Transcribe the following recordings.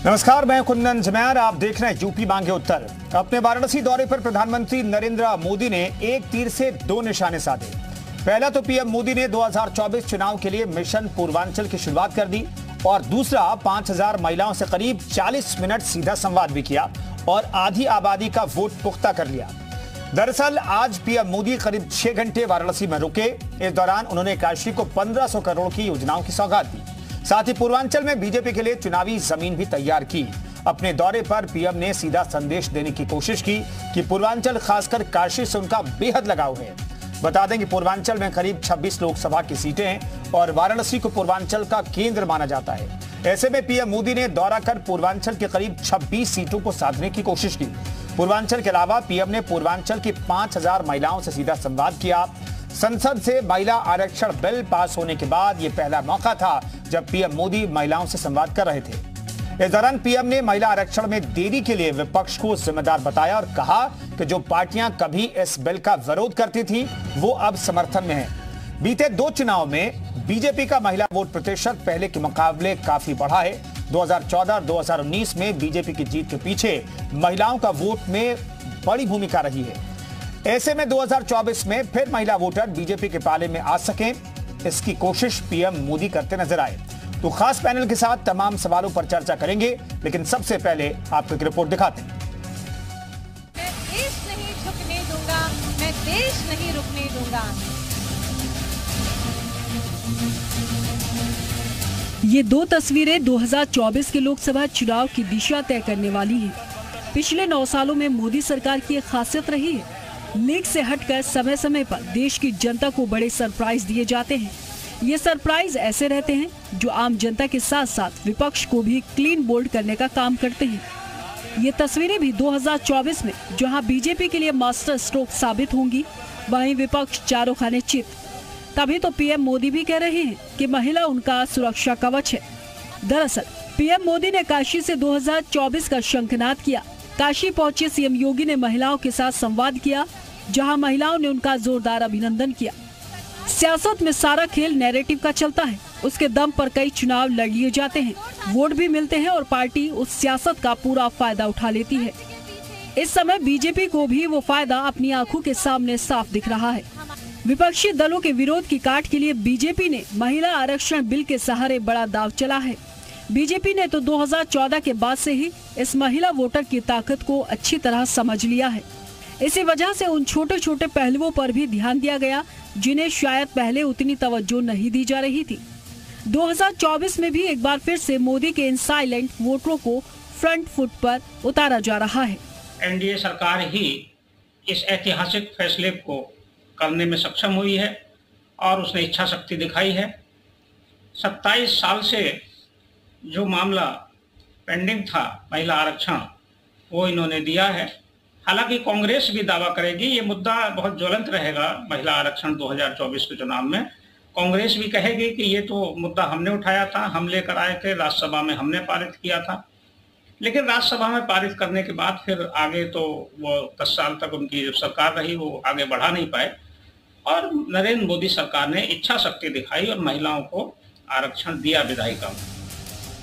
नमस्कार, मैं कुंदन जमैर। आप देख रहे हैं यूपी मांगे उत्तर। अपने वाराणसी दौरे पर प्रधानमंत्री नरेंद्र मोदी ने एक तीर से दो निशाने साधे। पहला तो पीएम मोदी ने 2024 चुनाव के लिए मिशन पूर्वांचल की शुरुआत कर दी और दूसरा 5000 महिलाओं से करीब 40 मिनट सीधा संवाद भी किया और आधी आबादी का वोट पुख्ता कर लिया। दरअसल आज पीएम मोदी करीब 6 घंटे वाराणसी में रुके। इस दौरान उन्होंने काशी को 1500 करोड़ की योजनाओं की सौगात दी। साथ ही पूर्वांचल में बीजेपी के लिए चुनावी जमीन भी तैयार की। अपने दौरे पर पीएम ने सीधा संदेश देने की कोशिश की कि पूर्वांचल खासकर काशी से उनका बेहद लगाव है। बता दें कि पूर्वांचल में करीब 26 लोकसभा की सीटें हैं और वाराणसी को पूर्वांचल का केंद्र माना जाता है। ऐसे में पीएम मोदी ने दौरा कर पूर्वांचल के करीब 26 सीटों को साधने की कोशिश की। पूर्वांचल के अलावा पीएम ने पूर्वांचल की 5000 महिलाओं से सीधा संवाद किया। संसद से महिला आरक्षण बिल पास होने के बाद यह पहला मौका था जब पीएम मोदी महिलाओं से संवाद कर रहे थे। इस दौरान पीएम ने महिला आरक्षण में देरी के लिए विपक्ष को जिम्मेदार बताया और कहा कि जो पार्टियां कभी इस बिल का विरोध करती थी वो अब समर्थन में है। बीते 2 चुनाव में बीजेपी का महिला वोट प्रतिशत पहले के मुकाबले काफी बढ़ा है। 2014 और 2019 में बीजेपी की जीत के पीछे महिलाओं का वोट में बड़ी भूमिका रही है। ऐसे में 2024 में फिर महिला वोटर बीजेपी के पाले में आ सकें, इसकी कोशिश पीएम मोदी करते नजर आए। तो खास पैनल के साथ तमाम सवालों पर चर्चा करेंगे, लेकिन सबसे पहले आपको एक रिपोर्ट दिखाते हैं। मैं देश नहीं झुकने दूंगा, मैं देश नहीं रुकने दूंगा। ये 2 तस्वीरें 2024 के लोकसभा चुनाव की दिशा तय करने वाली हैं। पिछले 9 सालों में मोदी सरकार की एक खासियत रही है, लीक से हटकर समय समय पर देश की जनता को बड़े सरप्राइज दिए जाते हैं। ये सरप्राइज ऐसे रहते हैं जो आम जनता के साथ साथ विपक्ष को भी क्लीन बोल्ड करने का काम करते हैं। ये तस्वीरें भी 2024 में जहां बीजेपी के लिए मास्टर स्ट्रोक साबित होंगी, वहीं विपक्ष चारों खाने चित। तभी तो पीएम मोदी भी कह रहे हैं कि महिला उनका सुरक्षा कवच है। दरअसल पीएम मोदी ने काशी से 2024 का शंखनाद किया। काशी पहुंचे सीएम योगी ने महिलाओं के साथ संवाद किया, जहां महिलाओं ने उनका जोरदार अभिनंदन किया। सियासत में सारा खेल नैरेटिव का चलता है। उसके दम पर कई चुनाव लड़ लिए जाते हैं, वोट भी मिलते हैं और पार्टी उस सियासत का पूरा फायदा उठा लेती है। इस समय बीजेपी को भी वो फायदा अपनी आंखों के सामने साफ दिख रहा है। विपक्षी दलों के विरोध की काट के लिए बीजेपी ने महिला आरक्षण बिल के सहारे बड़ा दांव चला है। बीजेपी ने तो 2014 के बाद से ही इस महिला वोटर की ताकत को अच्छी तरह समझ लिया है। इसी वजह से उन छोटे छोटे पहलुओं पर भी ध्यान दिया गया जिन्हें शायद पहले उतनी तवज्जो नहीं दी जा रही थी। 2024 में भी एक बार फिर से मोदी के इन साइलेंट वोटरों को फ्रंट फुट पर उतारा जा रहा है। एनडीए सरकार ही इस ऐतिहासिक फैसले को करने में सक्षम हुई है और उसने इच्छा शक्ति दिखाई है। 27 साल से जो मामला पेंडिंग था महिला आरक्षण, वो इन्होंने दिया है। हालांकि कांग्रेस भी दावा करेगी ये मुद्दा बहुत ज्वलंत रहेगा महिला आरक्षण 2024 के चुनाव में। कांग्रेस भी कहेगी कि ये तो मुद्दा हमने उठाया था, हम लेकर आए थे, राज्यसभा में हमने पारित किया था। लेकिन राज्यसभा में पारित करने के बाद फिर आगे तो वो 10 साल तक उनकी जो सरकार रही वो आगे बढ़ा नहीं पाए और नरेंद्र मोदी सरकार ने इच्छा शक्ति दिखाई और महिलाओं को आरक्षण दिया विधायिका में।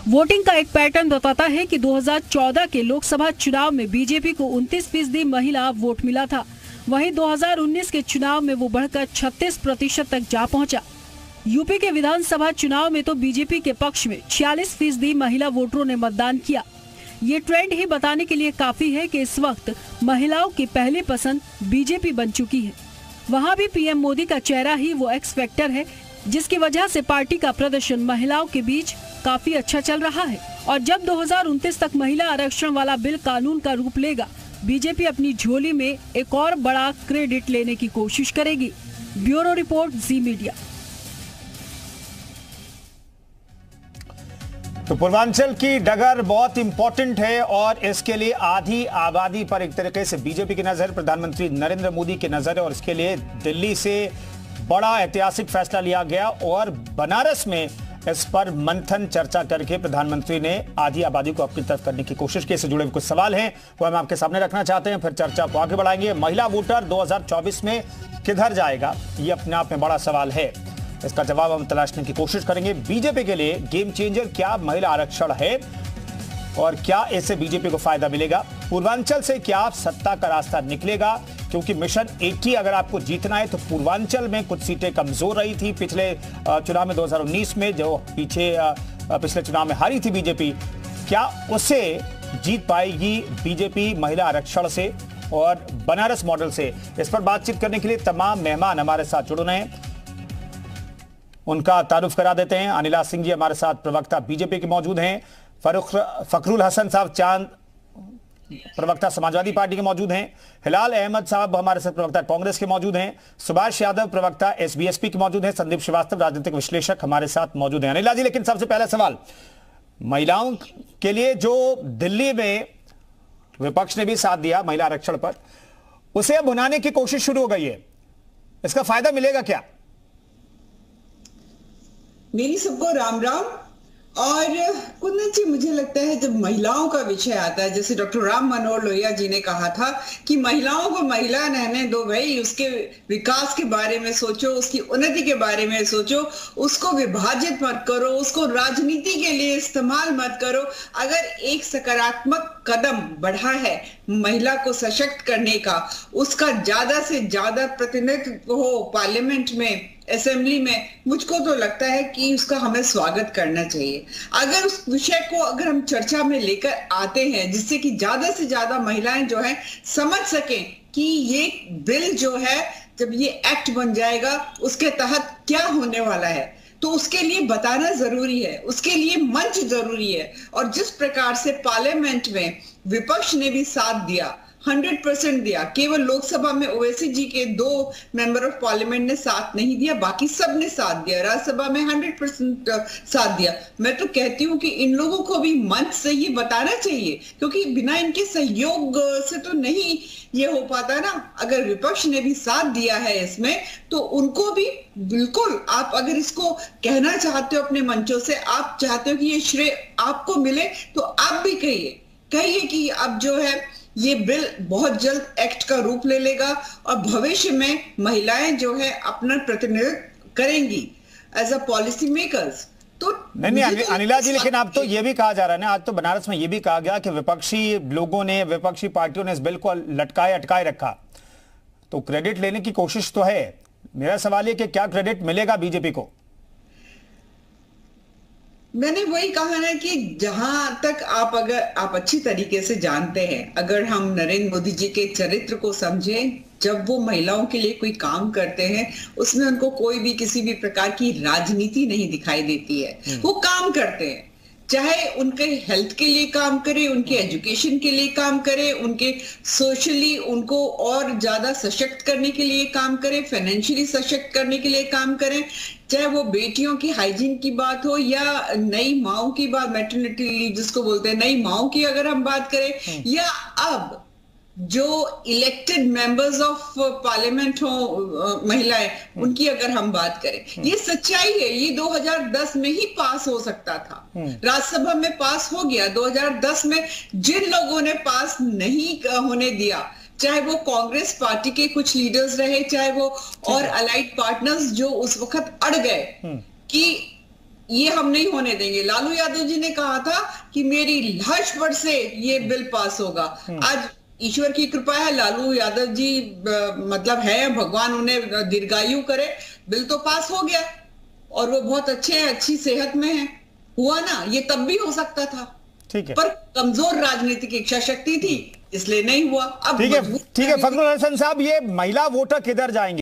वोटिंग का एक पैटर्न बताता है कि 2014 के लोकसभा चुनाव में बीजेपी को 29% महिला वोट मिला था। वहीं 2019 के चुनाव में वो बढ़कर 36% तक जा पहुंचा। यूपी के विधानसभा चुनाव में तो बीजेपी के पक्ष में 46% महिला वोटरों ने मतदान किया। ये ट्रेंड ही बताने के लिए काफी है कि इस वक्त महिलाओं की पहली पसंद बीजेपी बन चुकी है। वहाँ भी पीएम मोदी का चेहरा ही वो एक्स फैक्टर है जिसकी वजह से पार्टी का प्रदर्शन महिलाओं के बीच काफी अच्छा चल रहा है। और जब 2029 तक महिला आरक्षण वाला बिल कानून का रूप लेगा, बीजेपी अपनी झोली में एक और बड़ा क्रेडिट लेने की कोशिश करेगी। ब्यूरो रिपोर्ट, जी मीडिया। तो पूर्वांचल की डगर बहुत इंपॉर्टेंट है और इसके लिए आधी आबादी पर एक तरीके से बीजेपी की नजर, प्रधानमंत्री नरेंद्र मोदी की नजर है और इसके लिए दिल्ली से बड़ा ऐतिहासिक फैसला लिया गया और बनारस में इस पर मंथन चर्चा करके प्रधानमंत्री ने आधी आबादी को अपनी तरफ करने की कोशिश की। इससे जुड़े कुछ सवाल हैं वो हम आपके सामने रखना चाहते हैं, फिर चर्चा को आगे बढ़ाएंगे। महिला वोटर 2024 में किधर जाएगा, ये अपने आप में बड़ा सवाल है। इसका जवाब हम तलाशने की कोशिश करेंगे। बीजेपी के लिए गेम चेंजर क्या महिला आरक्षण है, और क्या इससे बीजेपी को फायदा मिलेगा? पूर्वांचल से क्या सत्ता का रास्ता निकलेगा? क्योंकि मिशन 80 अगर आपको जीतना है तो पूर्वांचल में कुछ सीटें कमजोर रही थी पिछले चुनाव में 2019 में, जो पिछले चुनाव में हारी थी बीजेपी। क्या उसे जीत पाएगी बीजेपी महिला आरक्षण से और बनारस मॉडल से? इस पर बातचीत करने के लिए तमाम मेहमान हमारे साथ जुड़ रहे हैं, उनका तारुफ करा देते हैं। अनिला सिंह जी हमारे साथ प्रवक्ता बीजेपी के मौजूद हैं, फखरुल हसन साहब चांद प्रवक्ता समाजवादी पार्टी के मौजूद हैं, हिलाल अहमद साहब हमारे साथ प्रवक्ता कांग्रेस के मौजूद हैं, सुभाष यादव प्रवक्ता एसबीएसपी के मौजूद हैं, संदीप श्रीवास्तव राजनीतिक विश्लेषक हमारे साथ मौजूद हैं। अनिला जी, लेकिन सबसे पहला सवाल, महिलाओं के लिए जो दिल्ली में विपक्ष ने भी साथ दिया महिला आरक्षण पर, उसे अब भुनाने की कोशिश शुरू हो गई है, इसका फायदा मिलेगा क्या? मेरी सबको राम राम। और कुंदन जी, मुझे लगता है जब महिलाओं का विषय आता है, जैसे डॉक्टर राम मनोहर लोहिया जी ने कहा था कि महिलाओं को महिला रहने दो भाई, उसके विकास के बारे में सोचो, उसकी उन्नति के बारे में सोचो, उसको विभाजित मत करो, उसको राजनीति के लिए इस्तेमाल मत करो। अगर एक सकारात्मक कदम बढ़ा है महिला को सशक्त करने का, उसका ज्यादा से ज्यादा प्रतिनिधित्व हो पार्लियामेंट में, असेंबली में, मुझको तो लगता है कि उसका हमें स्वागत करना चाहिए। अगर उस विषय को अगर हम चर्चा में लेकर आते हैं जिससे कि ज्यादा से ज्यादा महिलाएं जो है समझ सकें कि ये बिल जो है जब ये एक्ट बन जाएगा उसके तहत क्या होने वाला है, तो उसके लिए बताना जरूरी है, उसके लिए मंच जरूरी है। और जिस प्रकार से पार्लियामेंट में विपक्ष ने भी साथ दिया, 100% दिया, केवल लोकसभा में ओवैसी जी के 2 मेंबर ऑफ पार्लियामेंट ने साथ नहीं दिया, बाकी सब ने साथ दिया, राज्यसभा में 100% साथ दिया। मैं तो कहती हूँ कि इन लोगों को भी मंच से ये बताना चाहिए, क्योंकि बिना इनके सहयोग से तो नहीं ये हो पाता ना। अगर विपक्ष ने भी साथ दिया है इसमें, तो उनको भी बिल्कुल, आप अगर इसको कहना चाहते हो अपने मंचों से, आप चाहते हो कि ये श्रेय आपको मिले, तो आप भी कहिए कि अब जो है ये बिल बहुत जल्द एक्ट का रूप ले लेगा और भविष्य में महिलाएं जो है अपना प्रतिनिधित्व करेंगी एज अ पॉलिसी मेकर्स। तो नहीं अनिला जी, लेकिन अब तो ये भी कहा जा रहा है ना, आज तो बनारस में ये भी कहा गया कि विपक्षी लोगों ने, विपक्षी पार्टियों ने इस बिल को अटकाए रखा, तो क्रेडिट लेने की कोशिश तो है। मेरा सवाल है कि क्या क्रेडिट मिलेगा बीजेपी को? मैंने वही कहा ना कि जहां तक अगर आप अच्छी तरीके से जानते हैं, अगर हम नरेंद्र मोदी जी के चरित्र को समझें, जब वो महिलाओं के लिए कोई काम करते हैं उसमें उनको कोई भी किसी भी प्रकार की राजनीति नहीं दिखाई देती है। वो काम करते हैं, चाहे उनके हेल्थ के लिए काम करे, उनके एजुकेशन के लिए काम करे, उनके सोशली उनको और ज्यादा सशक्त करने के लिए काम करे, फाइनेंशियली सशक्त करने के लिए काम करें, चाहे वो बेटियों की हाइजीन की बात हो या नई माओं की बात, मैटरनिटी लीव जिसको बोलते हैं, नई माओं की अगर हम बात करें, या अब जो इलेक्टेड मेंबर्स ऑफ पार्लियामेंट हो महिलाएं, उनकी अगर हम बात करें, ये सच्चाई है। ये 2010 में ही पास हो सकता था, राज्यसभा में पास हो गया। 2010 में जिन लोगों ने पास नहीं होने दिया, चाहे वो कांग्रेस पार्टी के कुछ लीडर्स रहे, चाहे वो और अलाइड पार्टनर्स जो उस वक्त अड़ गए कि ये हम नहीं होने देंगे। लालू यादव जी ने कहा था कि मेरी हर्ष से ये बिल पास होगा। आज ईश्वर की कृपा है, लालू यादव जी मतलब है, भगवान उन्हें दीर्घायु करे, बिल तो पास हो गया और वो बहुत अच्छी सेहत में है। हुआ ना, ये तब भी हो सकता था, ठीक है, पर कमजोर राजनीतिक इच्छा शक्ति थी, इसलिए नहीं हुआ। अब ठीक है फखरुल हसन साहब, ये महिला वोटर किधर जाएंगे?